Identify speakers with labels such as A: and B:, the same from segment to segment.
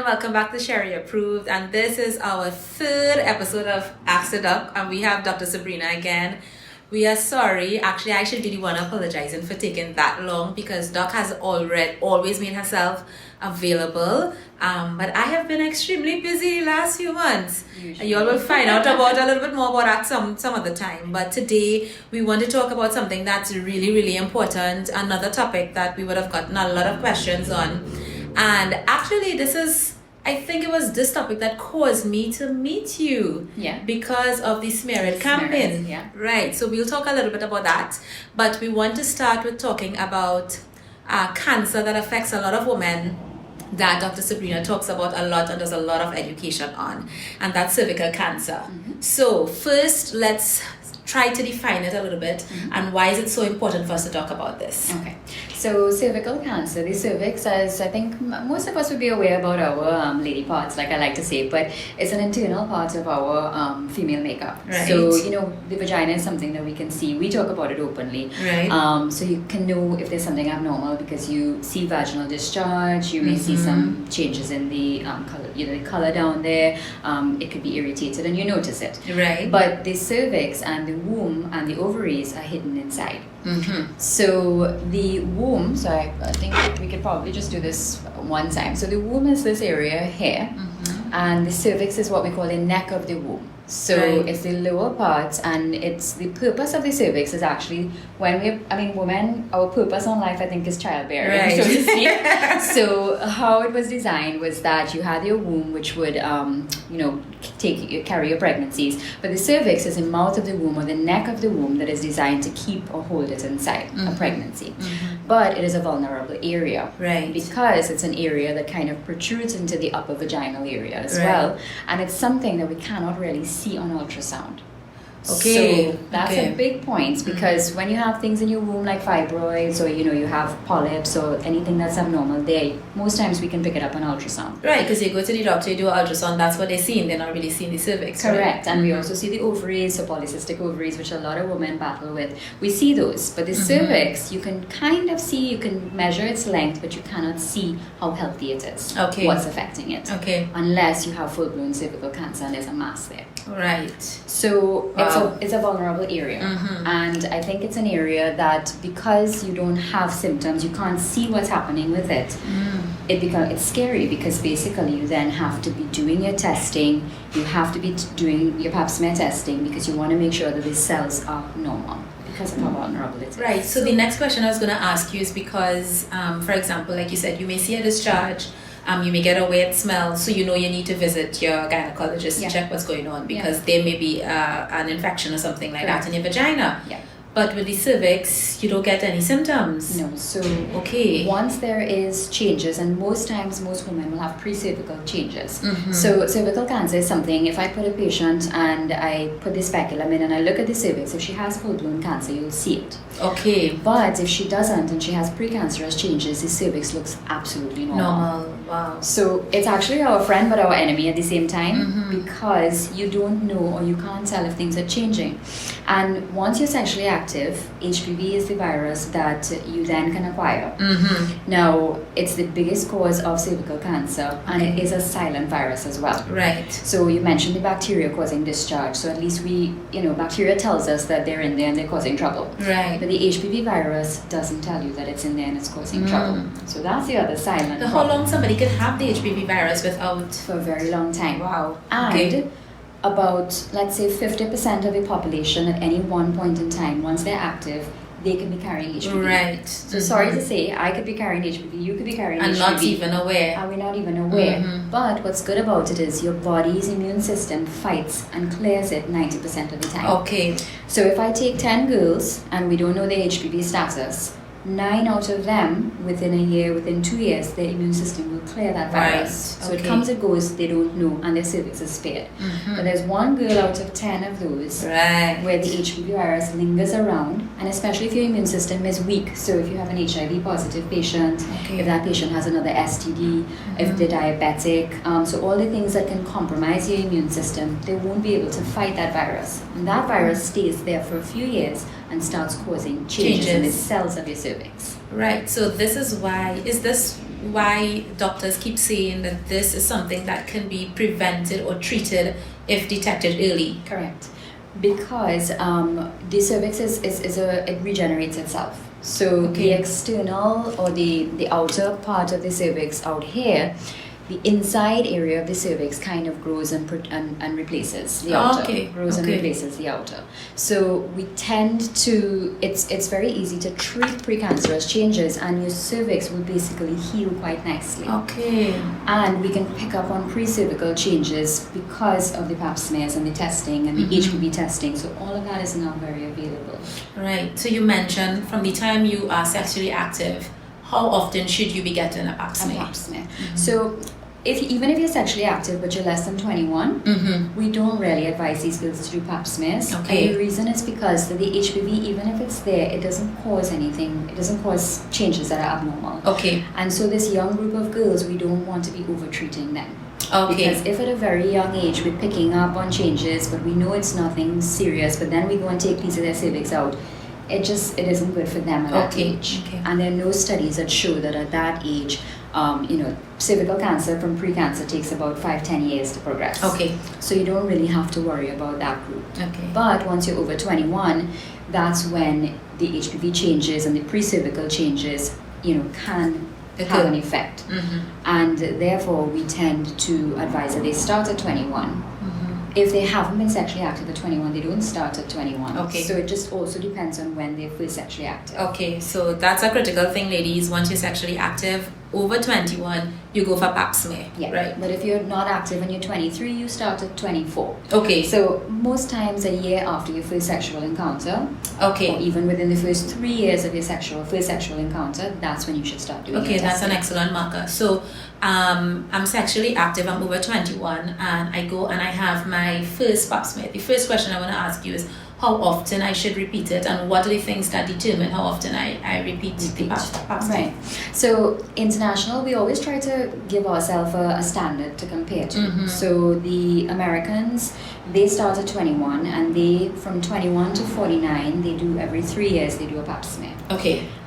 A: everyone, welcome back to Sheri Approved, and this is our third episode of Ask the Doc, and we have Dr. Sabrina again. We are sorry, actually I should be the one apologizing for taking that long because Doc has always made herself available, but I have been extremely busy last few months. And you all will find out about a little bit more about that some other time. But today we want to talk about something that's really, really important, another topic that we would have gotten a lot of questions on. And actually I think it was this topic that caused me to meet you.
B: Yeah.
A: Because of the Smear It campaign.
B: Yeah.
A: Right. So we'll talk a little bit about that. But we want to start with talking about cancer that affects a lot of women that Dr. Sabrina talks about a lot and does a lot of education on. And that's cervical cancer. Mm-hmm. So first, let's try to define it a little bit, and why is it so important for us to talk about this?
B: Okay, so cervical cancer, the cervix, as I think most of us would be aware about our lady parts, like I like to say, but it's an internal part of our female makeup.
A: Right.
B: So, the vagina is something that we can see. We talk about it openly.
A: Right.
B: So you can know if there's something abnormal because you see vaginal discharge, you may see some changes in the color, the color down there. It could be irritated and you notice it.
A: Right.
B: But the cervix and the womb and the ovaries are hidden inside.
A: Mm-hmm.
B: So the womb, so I think we could probably just do this one time. So the womb is this area here, and the cervix is what we call the neck of the womb. So it's the lower part, and it's the purpose of the cervix is actually women, our purpose on life, I think, is childbearing, so to speak. So how it was designed was that you had your womb, which would, carry your pregnancies, but the cervix is the mouth of the womb or the neck of the womb that is designed to keep or hold it inside a pregnancy. But it is a vulnerable area,
A: right? Because
B: it's an area that kind of protrudes into the upper vaginal area as well, and it's something that we cannot really see on ultrasound.
A: Okay.
B: So that's a big point because when you have things in your womb like fibroids or you have polyps or anything that's abnormal there, most times we can pick it up on ultrasound.
A: Right, because you go to the doctor, you do an ultrasound, that's what they're seeing. They're not really seeing the cervix.
B: Correct. And we also see the ovaries, so polycystic ovaries, which a lot of women battle with. We see those, but the cervix, you can kind of see, you can measure its length, but you cannot see how healthy it is.
A: Okay.
B: What's affecting it.
A: Okay.
B: Unless you have full-blown cervical cancer and there's a mass there.
A: Right.
B: So it's a vulnerable area, and I think it's an area that because you don't have symptoms, you can't see what's happening with it. It's scary because basically you then have to be doing your testing. You have to be doing your pap smear testing because you want to make sure that the cells are normal because of how vulnerable it is.
A: Right. So the next question I was going to ask you is because, for example, like you said, you may see a discharge. You may get a weird smell, so you need to visit your gynecologist to check what's going on because there may be an infection or something like that in your vagina. Yeah. But with the cervix, you don't get any symptoms.
B: No. So once there is changes, and most times most women will have pre-cervical changes. So cervical cancer is something, if I put a patient and I put the speculum in and I look at the cervix, if she has full-blown cancer, you'll see it.
A: Okay.
B: But if she doesn't and she has precancerous changes, the cervix looks absolutely normal.
A: Wow.
B: So it's actually our friend but our enemy at the same time because you don't know or you can't tell if things are changing. And once you're sexually active, HPV is the virus that you then can acquire. Now, it's the biggest cause of cervical cancer and it is a silent virus as well.
A: Right.
B: So you mentioned the bacteria causing discharge. So at least bacteria tells us that they're in there and they're causing trouble.
A: Right.
B: But the HPV virus doesn't tell you that it's in there and it's causing trouble. So that's the other silent
A: How long somebody can have the HPV virus without?
B: For a very long time.
A: Wow.
B: And about, let's say, 50% of the population at any one point in time, once they're active, they can be carrying HPV.
A: Right.
B: So sorry to say, I could be carrying HPV, you could be carrying HPV.
A: And not even aware.
B: And we're not even aware. But what's good about it is your body's immune system fights and clears it 90% of the time.
A: Okay.
B: So if I take 10 girls and we don't know their HPV status, 9 out of them, within a year, within 2 years, their immune system will clear that virus.
A: Right.
B: So it comes and goes, they don't know, and their cervix is spared. But there's 1 girl out of 10 of those where the HPV virus lingers around, and especially if your immune system is weak. So if you have an HIV positive patient, if that patient has another STD, if they're diabetic, so all the things that can compromise your immune system, they won't be able to fight that virus. And that virus stays there for a few years and starts causing changes in the cells of your cervix.
A: Right. So this is why, is this why doctors keep saying that this is something that can be prevented or treated if detected early.
B: Correct. Because the cervix it regenerates itself. So the external or the outer part of the cervix out here, the inside area of the cervix kind of grows and replaces the outer. And replaces the outer. So we tend to, it's very easy to treat precancerous changes, and your cervix will basically heal quite nicely. And we can pick up on pre-cervical changes because of the pap smears and the testing and the HPV testing. So all of that is now very available.
A: Right. So you mentioned from the time you are sexually active, how often should you be getting a pap smear?
B: A pap smear. So even if you're sexually active but you're less than 21, we don't really advise these girls to do pap smears. And the reason is because the HPV, even if it's there, it doesn't cause anything. It doesn't cause changes that are abnormal. And so this young group of girls, we don't want to be over-treating them. Because if at a very young age we're picking up on changes, but we know it's nothing serious, but then we go and take a piece of their cervix out, it isn't good for them at that age. And there are no studies that show that at that age, cervical cancer from pre-cancer takes about 5-10 years to progress. So you don't really have to worry about that group. But once you're over 21, that's when the HPV changes and the pre-cervical changes, can have an effect. And therefore we tend to advise that they start at 21. If they haven't been sexually active at 21, they don't start at 21. So it just also depends on when they're first sexually active.
A: So that's a critical thing, ladies. Once you're sexually active, over 21, you go for pap smear. Right.
B: But if you're not active and you're 23, you start at 24. So most times a year after your first sexual encounter, or even within the first 3 years of your first sexual encounter, that's when you should start doing your
A: that's an excellent marker. So I'm sexually active, I'm over 21, and I go and I have my first pap smear. The first question I want to ask you is how often I should repeat it, and what are the things that determine how often I repeat the pap smear?
B: Right. So international, we always try to give ourselves a standard to compare to. So the Americans, they start at 21, and they, from 21 to 49, they do every 3 years, they do a pap smear.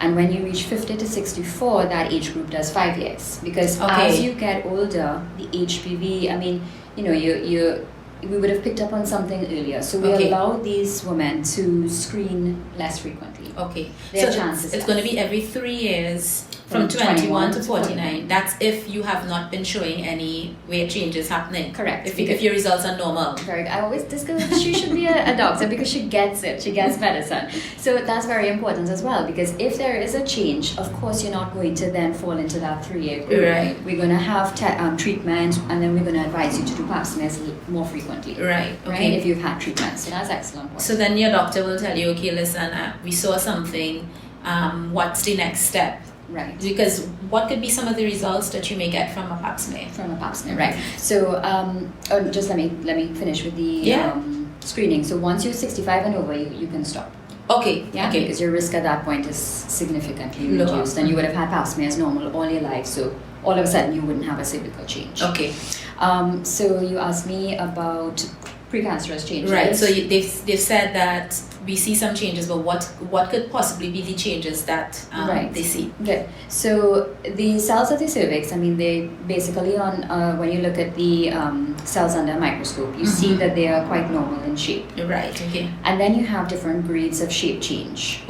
B: And when you reach 50 to 64, that age group does 5 years. Because as you get older, the HPV, I mean, we would have picked up on something earlier. So we allow these women to screen less frequently.
A: So chances it's going to be every 3 years from 21 to 49. That's if you have not been showing any weight changes happening.
B: Correct.
A: If your results are normal.
B: Correct. I always discuss she should be a doctor because she gets it. She gets medicine. So that's very important as well, because if there is a change, of course you're not going to then fall into that 3-year group.
A: Right.
B: We're going to have treatment, and then we're going to advise you to do pap smears more frequently.
A: Right.
B: If you've had treatment. So that's excellent.
A: So then your doctor will tell you, listen, we saw something. What's the next step?
B: Right.
A: Because what could be some of the results that you may get from a pap smear?
B: From a pap smear, right. So just let me finish with the screening. So once you're 65 and over, you can stop. Because your risk at that point is significantly reduced, and you would have had pap smears normal all your life, so all of a sudden you wouldn't have a cervical change. So you asked me about precancerous changes.
A: Right. So they've said that we see some changes, but what could possibly be the changes that they see?
B: Good. So the cells of the cervix, I mean, they basically when you look at the cells under a microscope, you see that they are quite normal in shape.
A: Right.
B: And then you have different grades of shape change.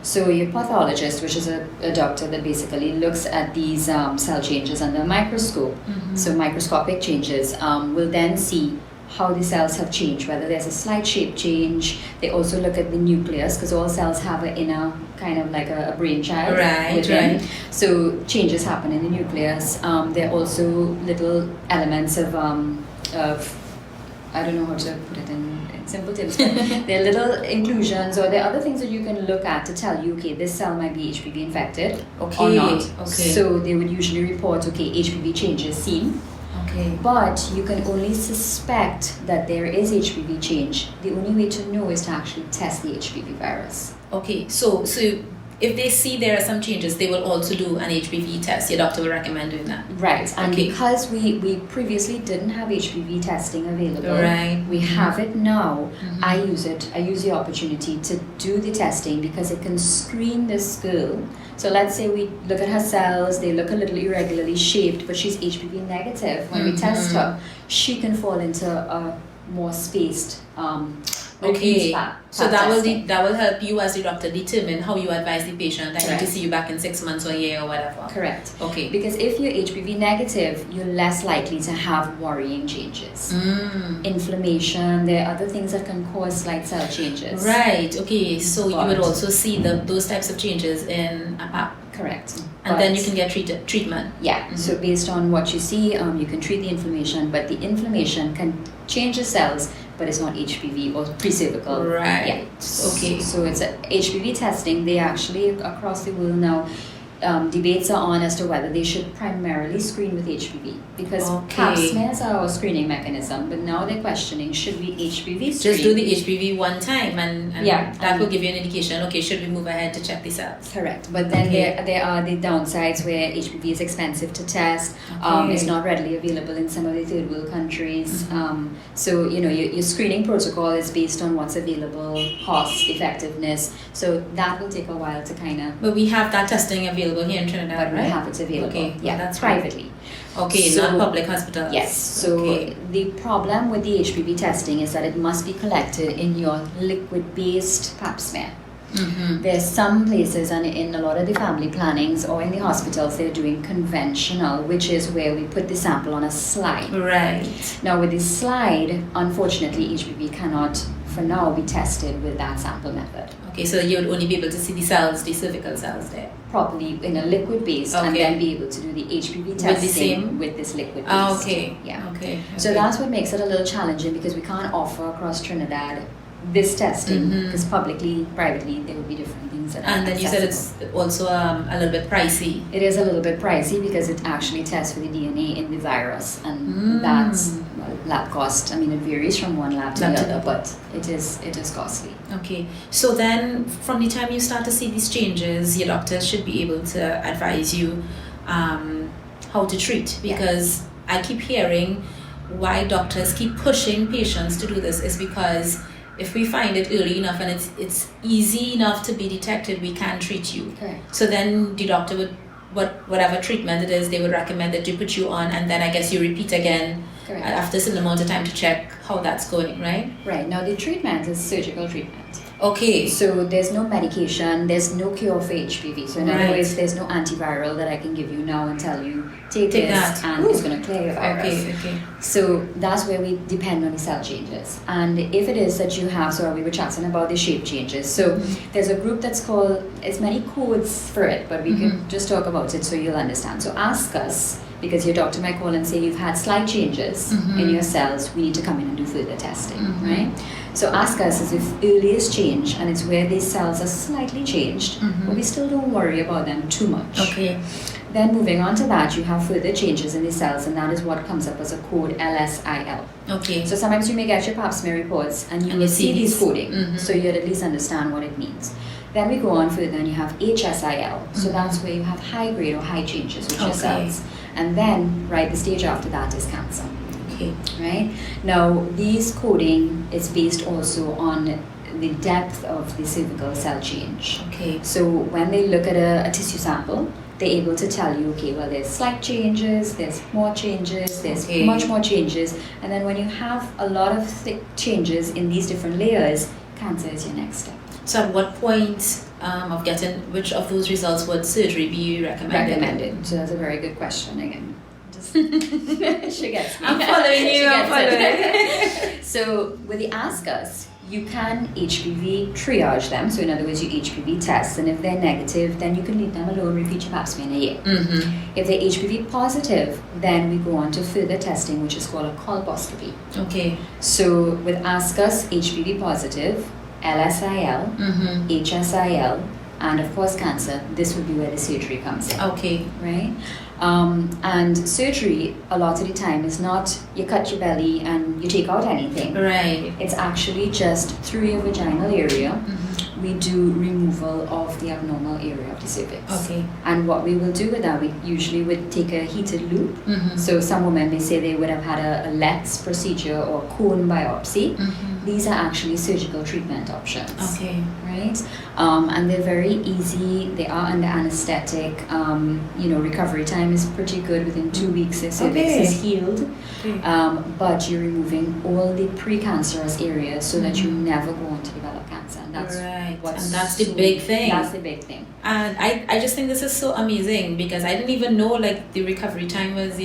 B: So your pathologist, which is a doctor that basically looks at these cell changes under a microscope, so microscopic changes, will then see how the cells have changed, whether there's a slight shape change. They also look at the nucleus, because all cells have an inner kind of like a brainchild within. So changes happen in the nucleus. There are also little elements of I don't know how to put it in simple terms, but there are little inclusions, or there are other things that you can look at to tell you, this cell might be HPV infected or not. So they would usually report, HPV changes seen. But you can only suspect that there is HPV change. The only way to know is to actually test the HPV virus.
A: So if they see there are some changes, they will also do an HPV test. Your doctor will recommend doing that.
B: Right, and because we previously didn't have HPV testing available,
A: right,
B: we have it now. I use the opportunity to do the testing because it can screen this girl. So let's say we look at her cells, they look a little irregularly shaped, but she's HPV negative. When we test her, she can fall into a more spaced
A: so that will help you as the doctor determine how you advise the patient. I need to see you back in 6 months or a year or whatever.
B: Correct.
A: Okay.
B: Because if you're HPV negative, you're less likely to have worrying changes. Inflammation, there are other things that can cause slight cell changes.
A: Right. Okay. So you would also see those types of changes in a pap.
B: Correct.
A: And then you can get treatment.
B: Yeah. So based on what you see, you can treat the inflammation, but the inflammation can change the cells, but it's not HPV or pre-cervical.
A: Right.
B: Yeah.
A: Okay.
B: So it's a HPV testing. They actually across the world now, debates are on as to whether they should primarily screen with HPV because pap smears are our screening mechanism, but now they're questioning, should we HPV screen?
A: Just do the HPV one time and that will give you an indication, okay, should we move ahead to check this out?
B: Correct. But then there are the downsides where HPV is expensive to test. It's not readily available in some of the third world countries. So, your screening protocol is based on what's available, cost, effectiveness. So that will take a while to kind of...
A: But we have that testing available here in Trinidad,
B: but
A: right?
B: we have it available.
A: Okay,
B: yeah,
A: that's
B: privately.
A: Okay, so, not public hospitals.
B: Yes. So the problem with the HPV testing is that it must be collected in your liquid-based pap smear. There's some places, and in a lot of the family plannings or in the hospitals, they're doing conventional, which is where we put the sample on a slide.
A: Right.
B: Now with the slide, unfortunately, HPV cannot, for now, be tested with that sample method.
A: Okay, so you would only be able to see the cells, the cervical cells there.
B: Properly in a liquid base, and then be able to do the HPV testing with this liquid base.
A: Okay.
B: Yeah.
A: Okay.
B: So that's what makes it a little challenging because we can't offer across Trinidad this testing because publicly, privately, there would be different things that
A: and then you said it's also a little bit pricey.
B: It is a little bit pricey because it actually tests for the DNA in the virus, and that's lab cost. I mean, it varies from one lab to the other, but it is costly.
A: Okay, so then from the time you start to see these changes, your doctor should be able to advise you how to treat, because I keep hearing why doctors keep pushing patients to do this is because if we find it early enough and it's easy enough to be detected, we can treat you.
B: Correct.
A: So then the doctor would, whatever treatment it is, they would recommend that you put you on, and then I guess you repeat again after a certain amount of time to check how that's going, right?
B: Right. Now the treatment is surgical treatment.
A: Okay.
B: So there's no medication, there's no cure for HPV. So in other words, there's no antiviral that I can give you now and tell you, take this
A: that.
B: and it's going to clear your virus.
A: Okay.
B: So that's where we depend on the cell changes. And if it is that you have, so we were chatting about the shape changes. So there's a group that's called, it's many codes for it, but we can just talk about it so you'll understand. So ask us, because your doctor might call and say you've had slight changes in your cells, we need to come in and do further testing, right? So ask us is if earliest change, and it's where these cells are slightly changed, but we still don't worry about them too much.
A: Okay.
B: Then moving on to that, you have further changes in the cells, and that is what comes up as a code LSIL.
A: Okay.
B: So sometimes you may get your pap smear reports, and you will see these coding, so you'd at least understand what it means. Then we go on further, and you have HSIL. So that's where you have high grade or high changes with your cells. And then, the stage after that is cancer.
A: Okay.
B: Right? Now, these coding is based also on the depth of the cervical cell change.
A: Okay.
B: So when they look at a tissue sample, they're able to tell you, okay, well, there's slight changes, there's more changes, there's much more changes. And then when you have a lot of thick changes in these different layers, cancer is your next step.
A: So at what point of getting, which of those results would surgery be recommended?
B: So that's a very good question again. She gets me.
A: I'm following you.
B: So with the Ask Us, you can HPV triage them. So in other words, you HPV test, and if they're negative, then you can leave them alone, repeat your pap smear in a year. If they're HPV positive, then we go on to further testing, which is called a colposcopy.
A: Okay.
B: So with Ask Us, HPV positive, LSIL, HSIL, and of course cancer, this would be where the surgery comes in.
A: Okay.
B: Right? And surgery, a lot of the time, is not you cut your belly and you take out anything.
A: Right.
B: It's actually just through your vaginal area. we do removal of the abnormal area of the cervix.
A: Okay.
B: And what we will do with that, we usually would take a heated loop.
A: Mm-hmm.
B: So some women may say they would have had a LETS procedure or cone biopsy.
A: Mm-hmm.
B: These are actually surgical treatment options.
A: Okay.
B: Right? And they're very easy. They are under anesthetic. Recovery time is pretty good. Within 2 weeks, the cervix is healed.
A: Okay.
B: But you're removing all the precancerous areas so that you never go on to develop cancer. And that's
A: that's the big thing.
B: That's the big thing.
A: And I just think this is so amazing because I didn't even know like the recovery time was,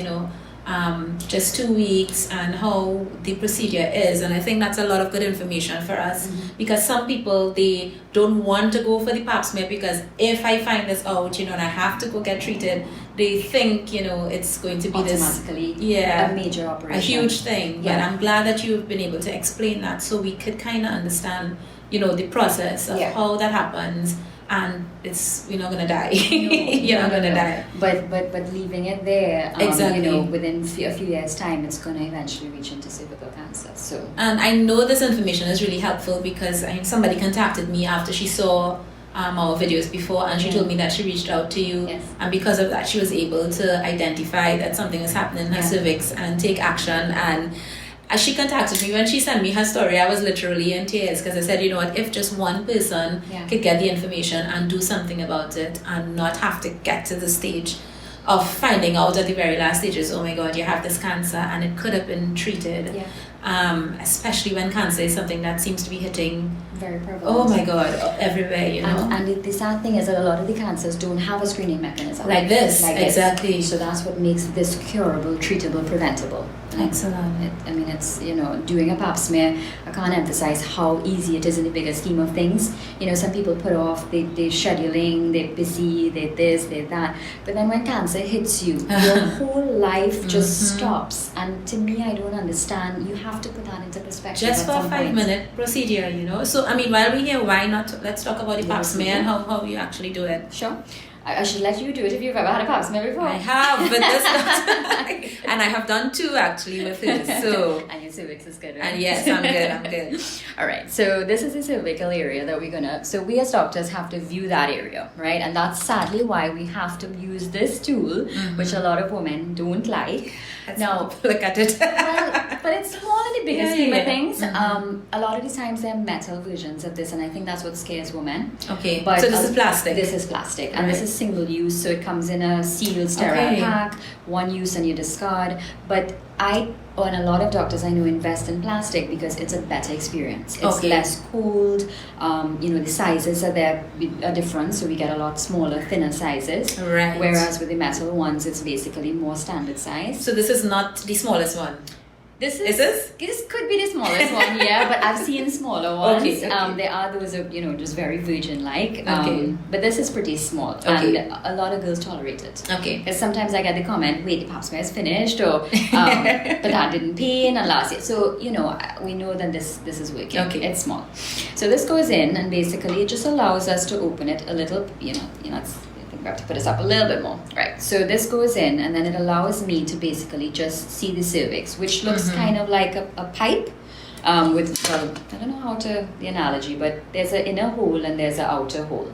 A: just 2 weeks and how the procedure is. And I think that's a lot of good information for us because some people, they don't want to go for the pap smear because if I find this out, and I have to go get treated, they think, it's going to be
B: automatically a major operation.
A: A huge thing.
B: Yeah.
A: But I'm glad that you've been able to explain that so we could kind of understand, the process of how that happens. And we're not gonna die. You're not gonna die.
B: But leaving it there,
A: exactly.
B: Within a few years' time, it's gonna eventually reach into cervical cancer. So.
A: And I know this information is really helpful because somebody contacted me after she saw our videos before, and she told me that she reached out to you, and because of that, she was able to identify that something is happening in her cervix and take action. And as she contacted me, when she sent me her story, I was literally in tears because I said, if just one person could get the information and do something about it and not have to get to the stage of finding out at the very last stages, oh my God, you have this cancer, and it could have been treated. Especially when cancer is something that seems to be hitting
B: very prevalent.
A: Oh my God, everywhere,
B: And the sad thing is that a lot of the cancers don't have a screening mechanism.
A: Like this, exactly.
B: So that's what makes this curable, treatable, preventable.
A: Excellent.
B: It's, doing a pap smear, I can't emphasize how easy it is in the bigger scheme of things. Some people put off, they're scheduling, they're busy, they're this, they're that. But then when cancer hits you, your whole life just stops. And to me, I don't understand. You have to put that into perspective.
A: Just for a 5-minute procedure, So, while we're here, why not? Let's talk about the pap smear and how you actually do it.
B: Sure. I should let you do it if you've ever had a pap smear before.
A: I have, but this not. And I have done 2 actually with it. So.
B: And your cervix is good, right?
A: And yes, I'm good.
B: All right. So this is the cervical area that so we as doctors have to view that area, right? And that's sadly why we have to use this tool, which a lot of women don't like. Now,
A: look at it.
B: but it's small in the bigger scheme of things. A lot of the times there are metal versions of this, and I think that's what scares women.
A: Okay.
B: But
A: so this is plastic.
B: This is plastic, and this is single use, so it comes in a sealed sterile pack, one use and you discard. But and a lot of doctors I know invest in plastic because it's a better experience. It's less cold. The sizes are different, so we get a lot smaller, thinner sizes.
A: Right.
B: Whereas with the metal ones, it's basically more standard size.
A: So this is not the smallest one.
B: This could be the smallest one, but I've seen smaller ones.
A: Okay.
B: There are those just very virgin-like. But this is pretty small,
A: and
B: a lot of girls tolerate it.
A: Okay.
B: Because sometimes I get the comment, "Wait, the pap smear is finished," or "But that didn't pain," and last year. So we know that this is working.
A: Okay.
B: It's small. So this goes in, and basically it just allows us to open it a little. We have to put this up a little bit more. Right. So this goes in, and then it allows me to basically just see the cervix, which looks kind of like a pipe. I don't know the analogy, but there's an inner hole and there's an outer hole.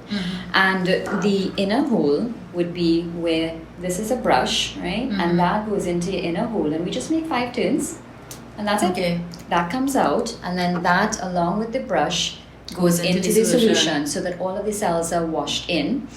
B: And the inner hole would be where this is a brush, right? And that goes into your inner hole, and we just make 5 turns, and that's it. That comes out, and then that, along with the brush, goes into the solution so that all of the cells are washed in.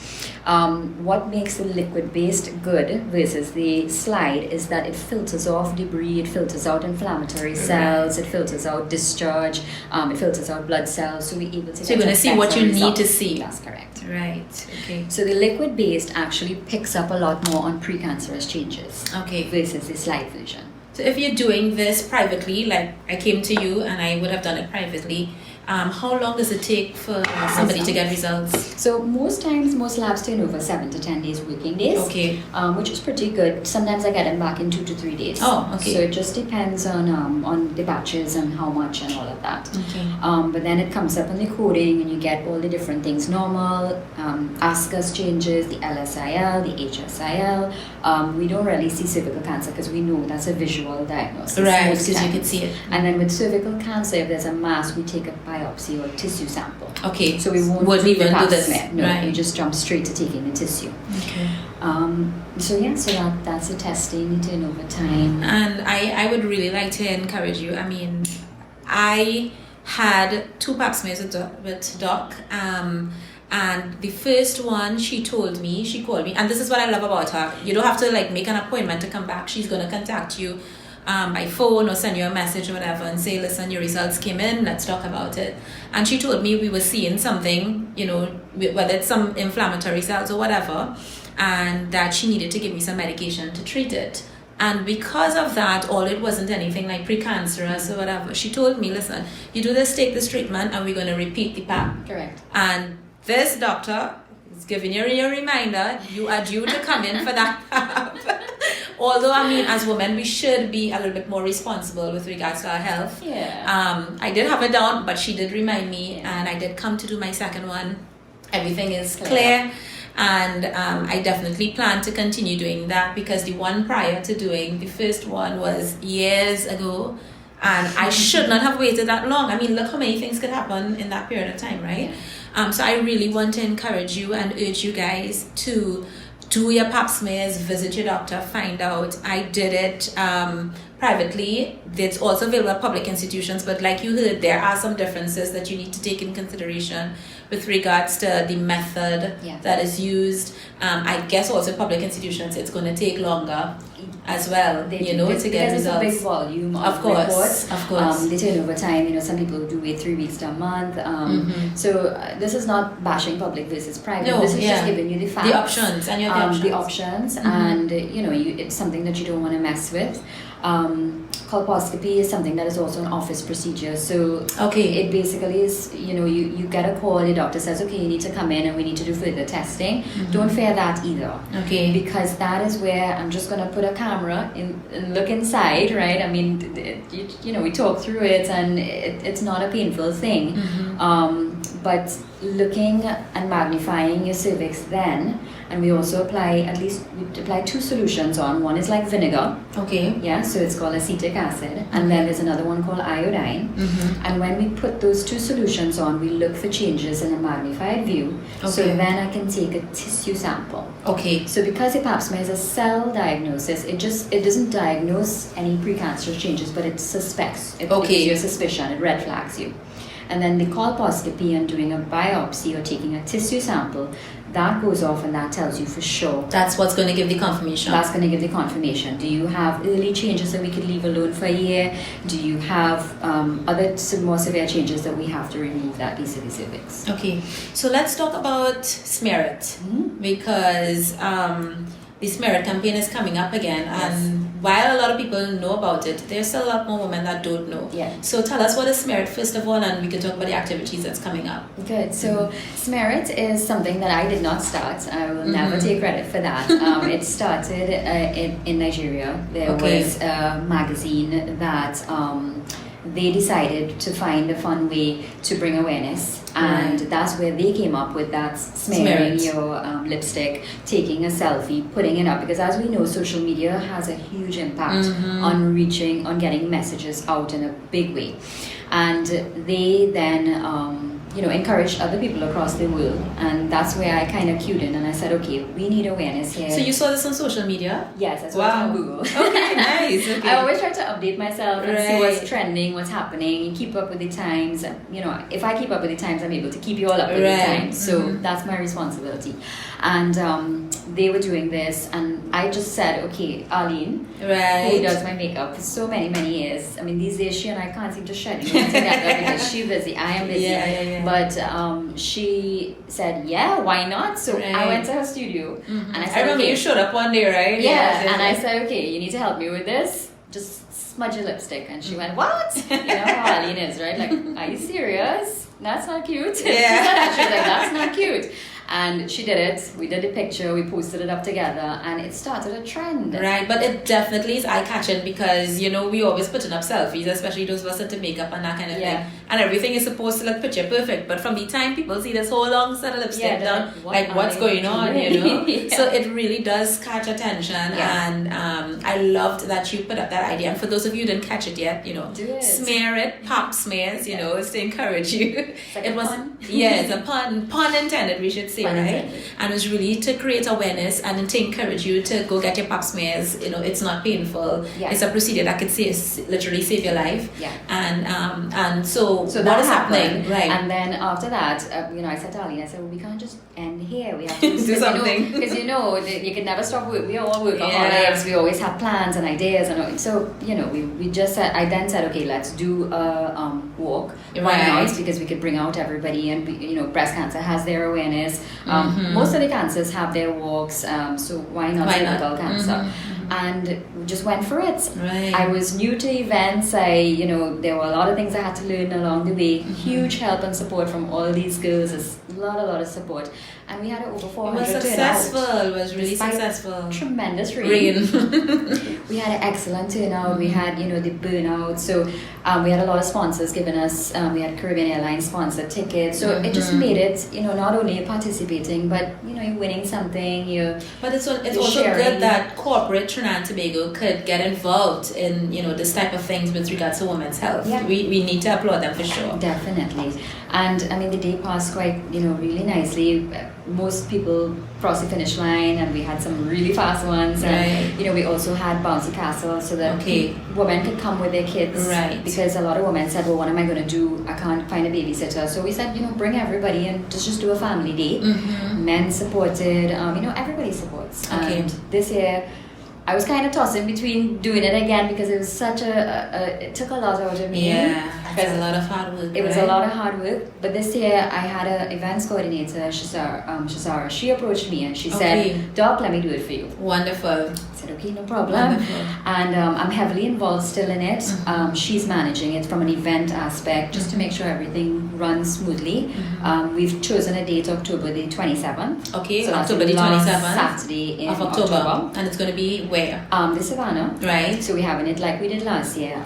B: What makes the liquid-based good versus the slide is that it filters off debris, it filters out inflammatory cells, it filters out discharge, it filters out blood cells, so we're able to.
A: So you're going to see what you need to see.
B: That's correct.
A: Right. Okay.
B: So the liquid-based actually picks up a lot more on precancerous changes.
A: Okay.
B: Versus the slide version.
A: So if you're doing this privately, like I came to you and I would have done it privately, how long does it take for somebody to get results?
B: So most labs turn over 7 to 10 days working days.
A: Okay.
B: Which is pretty good. Sometimes I get them back in 2 to 3 days.
A: Oh, okay.
B: So it just depends on the batches and how much and all of that.
A: Okay.
B: But then it comes up on the coding and you get all the different things normal, ASCAS changes, the LSIL, the HSIL. We don't really see cervical cancer because we know that's a visual diagnosis.
A: Right, because you can see it.
B: And then with cervical cancer, if there's a mass, we take a biopsy. biopsy or tissue sample.
A: Okay.
B: So we won't
A: even
B: the pap
A: do this.
B: smear. No,
A: right.
B: you just jump straight to taking the tissue.
A: Okay.
B: So that's the testing turnover time.
A: And I would really like to encourage you. I mean, I had 2 pap smears with Doc. And the first one, she called me, and this is what I love about her. You don't have to like make an appointment to come back. She's gonna contact you by phone or send you a message or whatever and say, listen, your results came in, let's talk about it. And she told me we were seeing something, you know, whether it's some inflammatory cells or whatever, and that she needed to give me some medication to treat it. And because of that, it wasn't anything like precancerous or whatever. She told me, listen, you do this, take this treatment, and we're going to repeat the pap.
B: Correct.
A: And this doctor is giving you a reminder, you are due to come in for that pap. Although, I mean, as women, we should be a little bit more responsible with regards to our health.
B: Yeah.
A: I did have it down, but she did remind me, and I did come to do my second one. Everything is clear. And I definitely plan to continue doing that, because the one prior to doing the first one was years ago, and I should not have waited that long. I mean, look how many things could happen in that period of time, right? So I really want to encourage you and urge you guys to do your pap smears, visit your doctor, find out. I did it privately. It's also available at public institutions, but like you heard, there are some differences that you need to take in consideration with regards to the method that is used. I guess also public institutions, it's going to take longer as well, to get results.
B: Because it's a big volume of reports.
A: Of course.
B: They turn over time. Some people do wait 3 weeks to a month. So this is not bashing public versus private.
A: No,
B: this is just giving you the facts.
A: The options. And
B: the options. And, it's something that you don't want to mess with. Colposcopy is something that is also an office procedure. So it basically is, you get a call, your doctor says, okay, you need to come in and we need to do further testing. Don't fear that either.
A: Okay.
B: Because that is where I'm just going to put a camera in and look inside, right? I mean, we talk through it, and it's not a painful thing. But looking and magnifying your cervix then, and we also apply 2 solutions on. One is like vinegar.
A: Okay.
B: Yeah, so it's called acetic acid. And then there's another one called iodine. And when we put those 2 solutions on, we look for changes in a magnified view. Okay. So then I can take a tissue sample.
A: Okay.
B: So because a pap smear is a cell diagnosis, it doesn't diagnose any precancerous changes, but it suspects. It gives you a suspicion. It red flags you. And then the colposcopy and doing a biopsy or taking a tissue sample, that goes off and that tells you for sure.
A: That's what's going to give the confirmation.
B: That's going to give the confirmation. Do you have early changes that we could leave alone for a year? Do you have other more severe changes that we have to remove that piece of the cervix?
A: Okay, so let's talk about Smear It, because the Smear It campaign is coming up again, and while a lot of people know about it, there's still a lot more women that don't know.
B: Yeah. So
A: tell us what is Smear It first of all, and we can talk about the activities that's coming up.
B: Good. So Smear It is something that I did not start. I will never take credit for that. It started in Nigeria. There was a magazine that they decided to find a fun way to bring awareness, and that's where they came up with that smearing your lipstick, taking a selfie, putting it up, because as we know, social media has a huge impact on getting messages out in a big way. And they then encouraged other people across the world, and that's where I kind of cued in and I said, okay, we need awareness here.
A: So you saw this on social media?
B: Yes, I saw it on Google.
A: Okay, nice. Okay.
B: I always try to update myself and see what's trending, what's happening, and keep up with the times. If I keep up with the times, I'm able to keep you all up with the times. So that's my responsibility. And they were doing this, and I just said, okay, Arlene, who does my makeup for so many, many years. I mean, these days she and I can't seem to schedule together because she's busy, I am busy. But she said, yeah, why not? So I went to her studio, and I said,
A: I remember you showed up one day, right?
B: Yeah, and I said, okay, you need to help me with this. Just smudge your lipstick. And she went, what? You know how Arlene is, right? Like, are you serious? That's not cute.
A: Yeah.
B: She was like, that's not cute. And she did it. We did a picture. We posted it up together, and it started a trend.
A: Right, but it definitely is eye-catching because we always putting up selfies, especially those of us that do makeup and that kind of thing. and everything is supposed to look picture perfect. But from the time people see this whole long set of lipstick done, like what's going on, you know? So it really does catch attention, and I loved that you put up that idea. And for those of you who didn't catch it yet, you know, smear it, pop smears, you know, it's to encourage you.
B: It was
A: it's a pun intended, we should say, right? Intended. And it was really to create awareness and to encourage you to go get your pap smears. You know, it's not painful. It's a procedure that could literally save your life. And so what is happening? Right.
B: And then after that, you know, I said to Ali, I said, well, we can't just end here. We have to
A: do something.
B: Because you know, you can never stop work. We all work workaholics. We always have plans and ideas, and so you know, we just said. I then said, okay, let's do a walk. Why not? Because we could bring out everybody, and you know, breast cancer has their awareness. Most of the cancers have their walks, so why not cervical cancer? And we just went for it. I was new to events. You know, there were a lot of things I had to learn along the way. Huge help and support from all these girls. A lot of support. And we had over 400
A: It was successful. It was really successful.
B: Tremendous rain. We had an excellent turnout. We had, you know, the burnout. So we had a lot of sponsors giving us. We had Caribbean Airlines sponsored tickets. So it just made it, you know, not only participating, but you know, you're winning something.
A: But it's also good that corporate Trinidad and Tobago could get involved in, you know, this type of things with regards to women's health. We need to applaud them for sure.
B: Definitely. And I mean, the day passed quite, you know, really nicely. Most people crossed the finish line, and we had some really fast ones. And you know, we also had bouncy castles so that women could come with their kids. Because a lot of women said, well, what am I going to do? I can't find a babysitter. So we said, you know, bring everybody and just do a family day. Men supported. You know, everybody supports. And this year, I was kind of tossing between doing it again because it was such it took a lot out of me.
A: It was a lot of hard work.
B: It was a lot of hard work. But this year I had an events coordinator, Shazara. She approached me and she said, Doc, let me do it for you.
A: Wonderful.
B: I said, okay, no problem. Wonderful. And I'm heavily involved still in it. She's managing it from an event aspect just to make sure everything runs smoothly. We've chosen a date, October the 27th.
A: Okay,
B: so
A: October the 27th.
B: Saturday in
A: October. And it's going to be where?
B: The Savannah.
A: Right.
B: So we're having it like we did last year.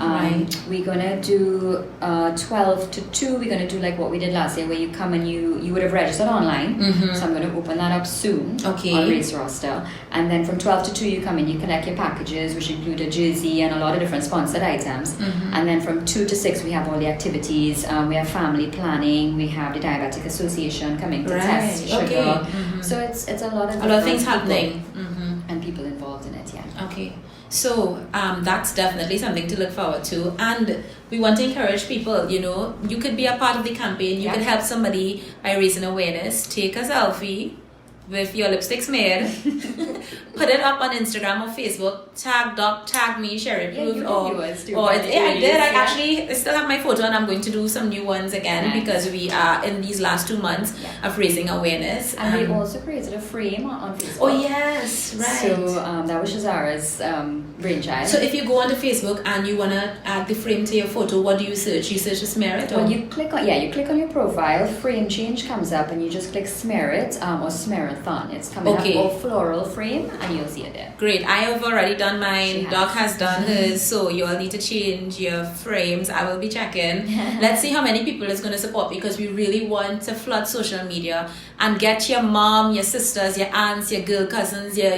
B: We're gonna do 12 to 2. We're gonna do like what we did last year, where you come and you would have registered online. So I'm gonna open that up soon. On Race Roster. And then from 12 to 2 you come in, you collect your packages, which include a jersey and a lot of different sponsored items. And then from 2 to 6 we have all the activities. We have family planning. We have the Diabetic Association coming to test sugar. So it's a lot of
A: things happening.
B: And people involved in it.
A: Okay, so that's definitely something to look forward to, and we want to encourage people. You know, you could be a part of the campaign. You could help somebody by raising awareness. Take a selfie with your lipstick smeared, put it up on Instagram or Facebook, tag me, Sheri, I actually still have my photo, and I'm going to do some new ones again because we are in these last 2 months of raising awareness.
B: And we also created a frame on Facebook.
A: Oh yes, right.
B: So that was Shazara's brainchild.
A: So if you go onto Facebook and you want to add the frame to your photo, what do you search? You search to smear it?
B: When you click on your profile, frame change comes up, and you just click smear it or smear it. It's coming up, or floral frame, and you'll see it there.
A: Great. I have already done mine. Doc has done hers, so you all need to change your frames. I will be checking. Let's see how many people is going to support, because we really want to flood social media and get your mom, your sisters, your aunts, your girl cousins, your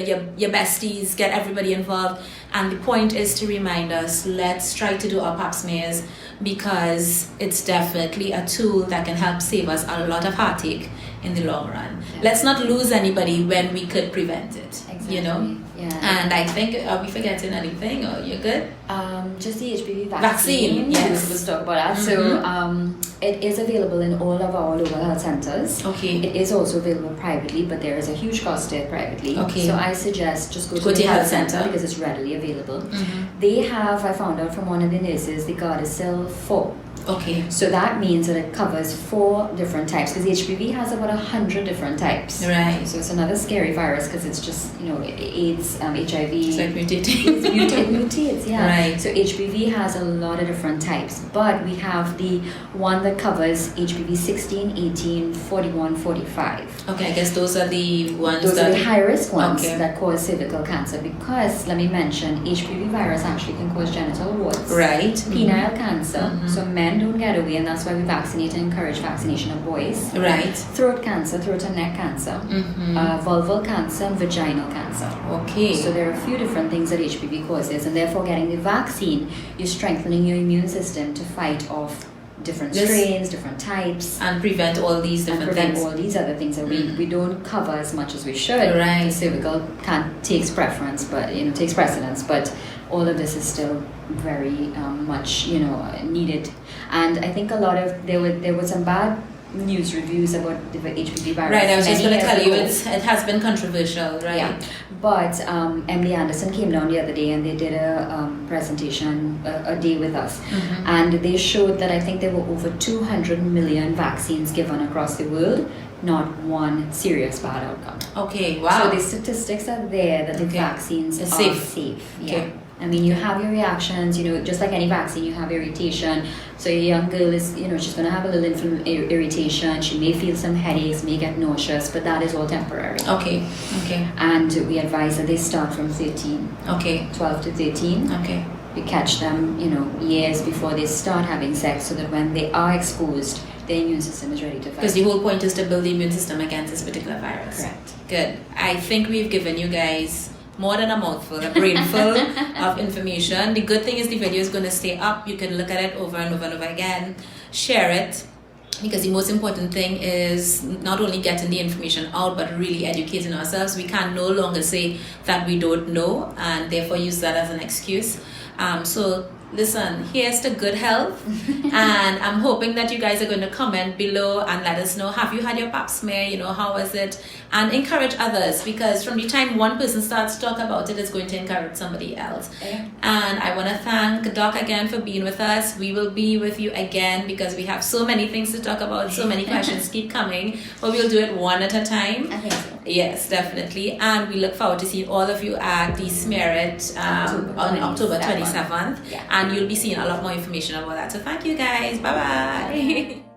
A: besties, get everybody involved. And the point is to remind us, let's try to do our pap smears, because it's definitely a tool that can help save us a lot of heartache in the long run. Let's not lose anybody when we could prevent it. You know? And I think, are we forgetting anything, or you're good?
B: Just the HPV vaccine.
A: Yes.
B: We'll talk about that. So it is available in all of our local health centers. It is also available privately, but there is a huge cost to it privately. So I suggest just go to the health center because it's readily available. They have, I found out from one of the nurses, the Gardasil 4. So that means that it covers 4 different types, because HPV has about 100 different types.
A: Right.
B: So it's another scary virus, because it's just, you know, AIDS, HIV.
A: It's like mutating.
B: It mutates,
A: Right.
B: So HPV has a lot of different types, but we have the one that covers HPV 16, 18, 41, 45.
A: I guess those are the ones
B: Those are the high-risk ones that cause cervical cancer, because, let me mention, HPV virus actually can cause genital warts.
A: Right.
B: Penile cancer. So men men don't get away, and that's why we vaccinate and encourage vaccination of boys.
A: Right.
B: Throat cancer, throat and neck cancer, vulval cancer, and vaginal cancer.
A: Okay.
B: So there are a few different things that HPV causes, and therefore getting the vaccine, you're strengthening your immune system to fight off different strains, different types,
A: and prevent all these different things.
B: all these other things that we don't cover as much as we should.
A: Right.
B: The cervical takes preference, but takes precedence, but all of this is still very much needed. And I think a lot of there were some bad news reviews about the HPV virus.
A: Right, I was just going to tell you it has been controversial, right?
B: Yeah. But Emily Anderson came down the other day and they did a presentation, a day with us. And they showed that I think there were over 200 million vaccines given across the world, not one serious bad outcome.
A: Okay, wow.
B: So the statistics are there that the vaccines are safe. Yeah.
A: Okay.
B: I mean, you have your reactions, just like any vaccine, you have irritation. So your young girl is, she's going to have a little irritation. She may feel some headaches, may get nauseous, but that is all temporary.
A: Okay.
B: And we advise that they start from 13.
A: Okay.
B: 12 to 13.
A: Okay.
B: We catch them, years before they start having sex, so that when they are exposed, their immune system is ready to fight.
A: Because the whole point is to build the immune system against this particular virus.
B: Correct.
A: Good. I think we've given you guys more than a mouthful, a brainful of information. The good thing is the video is going to stay up. You can look at it over and over and over again. Share it, because the most important thing is not only getting the information out, but really educating ourselves. We can no longer say that we don't know and therefore use that as an excuse. So listen, here's to good health. And I'm hoping that you guys are going to comment below and let us know, have you had your pap smear? How was it? And encourage others, because from the time one person starts to talk about it, it's going to encourage somebody else.
B: Yeah.
A: And I want to thank Doc again for being with us. We will be with you again because we have so many things to talk about, so many questions keep coming, but we'll do it one at a time.
B: I think so.
A: Yes, definitely. And we look forward to seeing all of you at the Smear It on October 27th.
B: Yeah.
A: And you'll be seeing a lot more information about that. So thank you guys. Bye-bye.